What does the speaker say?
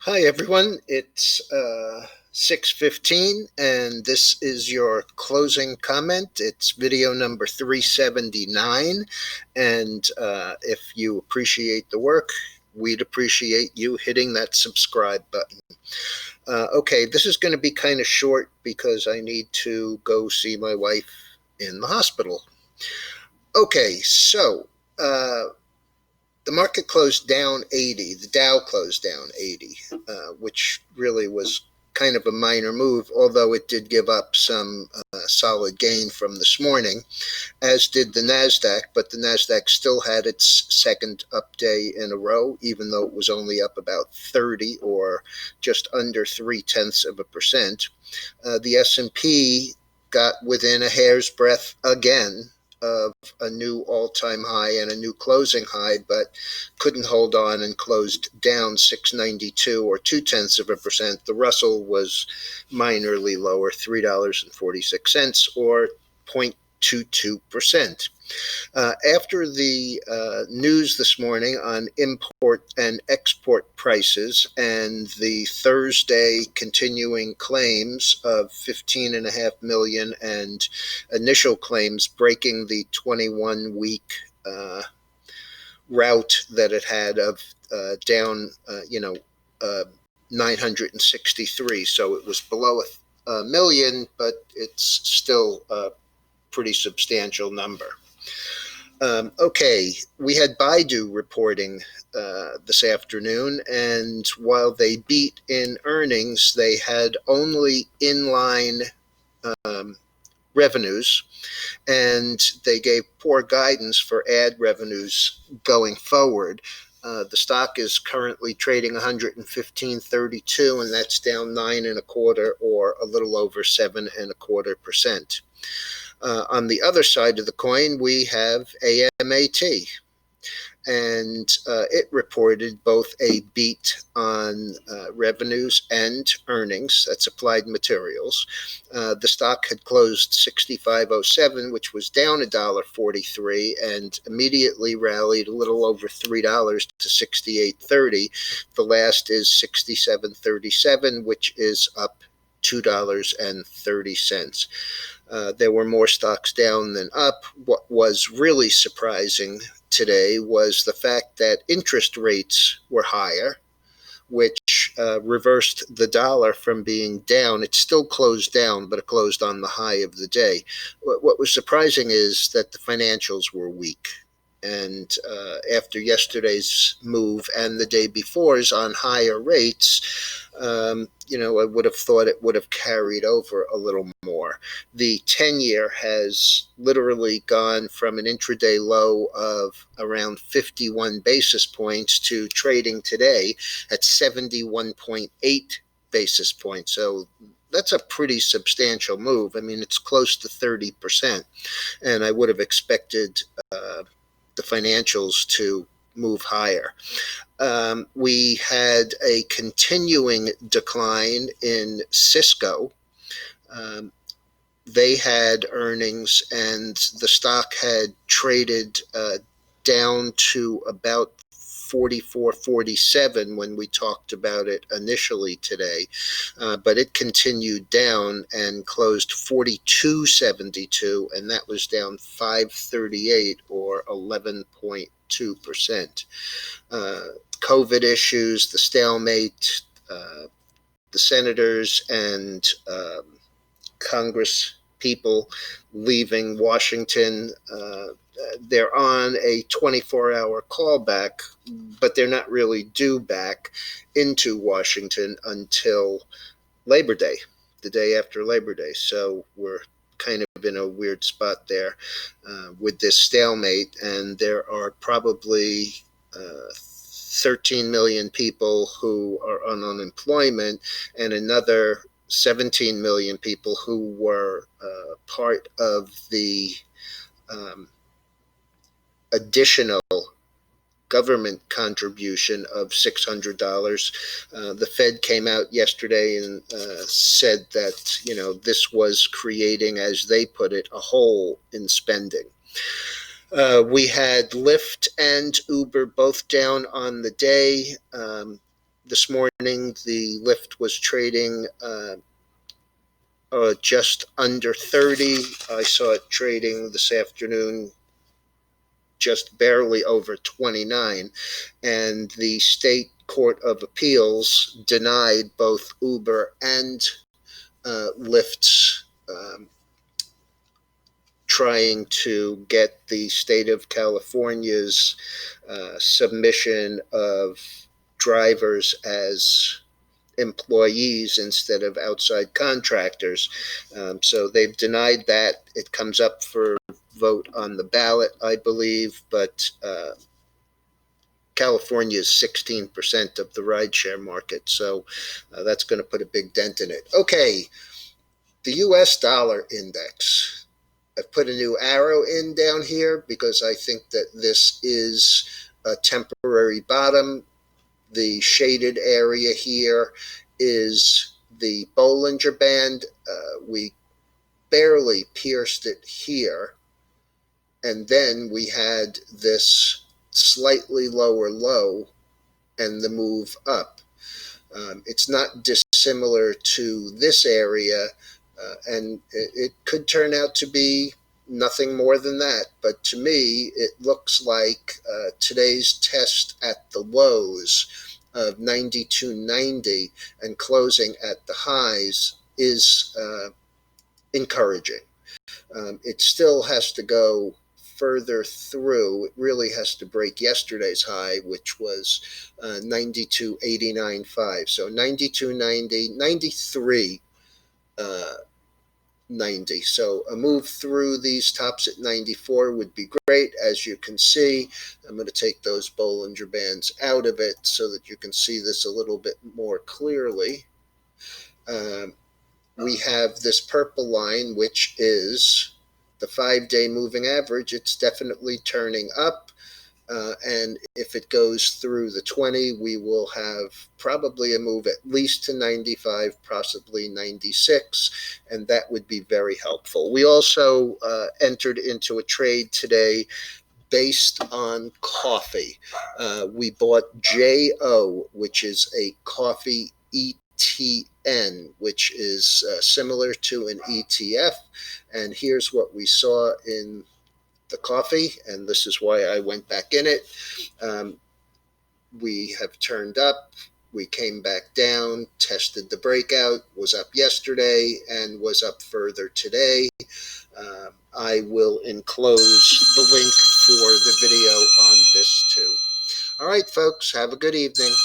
Hi everyone, it's 6:15 and this is your closing comment. It's video number 379, and if you appreciate the work, we'd appreciate you hitting that subscribe button. Okay, this is going to be kind of short because I need to go see my wife in the hospital. Okay, so the market closed down 80. The Dow closed down 80, which really was kind of a minor move, although it did give up some solid gain from this morning, as did the NASDAQ. But the NASDAQ still had its second up day in a row, even though it was only up about 30 or just under 0.3%. The S&P got within a hair's breadth again of a new all-time high and a new closing high, but couldn't hold on and closed down 692 or 0.2%. The Russell was minorly lower, $3.46 or 0.22%. After the news this morning on import and export prices and the Thursday continuing claims of 15.5 million and initial claims breaking the 21-week route that it had of down, 963. So it was below a million, but it's still a pretty substantial number. Okay, we had Baidu reporting this afternoon, and while they beat in earnings, they had only inline revenues, and they gave poor guidance for ad revenues going forward. The stock is currently trading 115.32, and that's down 9.25 or a little over 7.25%. On the other side of the coin, we have AMAT, and it reported both a beat on revenues and earnings. That's Applied Materials. The stock had closed 65.07, which was down $1.43, and immediately rallied a little over $3 to 68.30. The last is 67.37, which is up $2.30. There were more stocks down than up. What was really surprising today was the fact that interest rates were higher, which reversed the dollar from being down. It still closed down, but it closed on the high of the day. What was surprising is that the financials were weak. And after yesterday's move and the day before's on higher rates, I would have thought it would have carried over a little more. The 10-year has literally gone from an intraday low of around 51 basis points to trading today at 71.8 basis points. So that's a pretty substantial move. I mean, it's close to 30%, and I would have expected the financials to move higher. We had a continuing decline in Cisco. They had earnings, and the stock had traded down to about 44.47 when we talked about it initially today, but it continued down and closed 42.72, and that was down 5.38 or 11.2%. COVID issues, the stalemate, the senators and Congress people leaving Washington. They're on a 24-hour callback, but they're not really due back into Washington until Labor Day, the day after Labor Day. So we're kind of in a weird spot there with this stalemate, and there are probably 13 million people who are on unemployment and another 17 million people who were part of the additional government contribution of $600. The Fed came out yesterday and said that, this was creating, as they put it, a hole in spending. We had Lyft and Uber both down on the day. This morning, the LYFT was trading just under 30. I saw it trading this afternoon just barely over 29. And the State Court of Appeals denied both Uber and Lyft's trying to get the state of California's submission of drivers as employees instead of outside contractors. So they've denied that. It comes up for vote on the ballot, I believe, but California is 16% of the rideshare market, so that's going to put a big dent in it. Okay, the US dollar index. I've put a new arrow in down here because I think that this is a temporary bottom. The shaded area here is the Bollinger Band. We barely pierced it here, and then we had this slightly lower low and the move up. It's not dissimilar to this area, and it could turn out to be nothing more than that. But to me, it looks like today's test at the lows of 92.90 and closing at the highs is encouraging. It still has to go further through. It really has to break yesterday's high, which was 92.89.5. So 92.90, 93. 90. So a move through these tops at 94 would be great. As you can see, I'm going to take those Bollinger Bands out of it so that you can see this a little bit more clearly. We have this purple line, which is the 5-day moving average. It's definitely turning up. And if it goes through the 20, we will have probably a move at least to 95, possibly 96, and that would be very helpful. We also entered into a trade today based on coffee. We bought JO, which is a coffee ETN, which is similar to an ETF. And here's what we saw in the coffee, and this is why I went back in it. We have turned up, we came back down, tested the breakout, was up yesterday, and was up further today. I will enclose the link for the video on this too. All right, folks, have a good evening.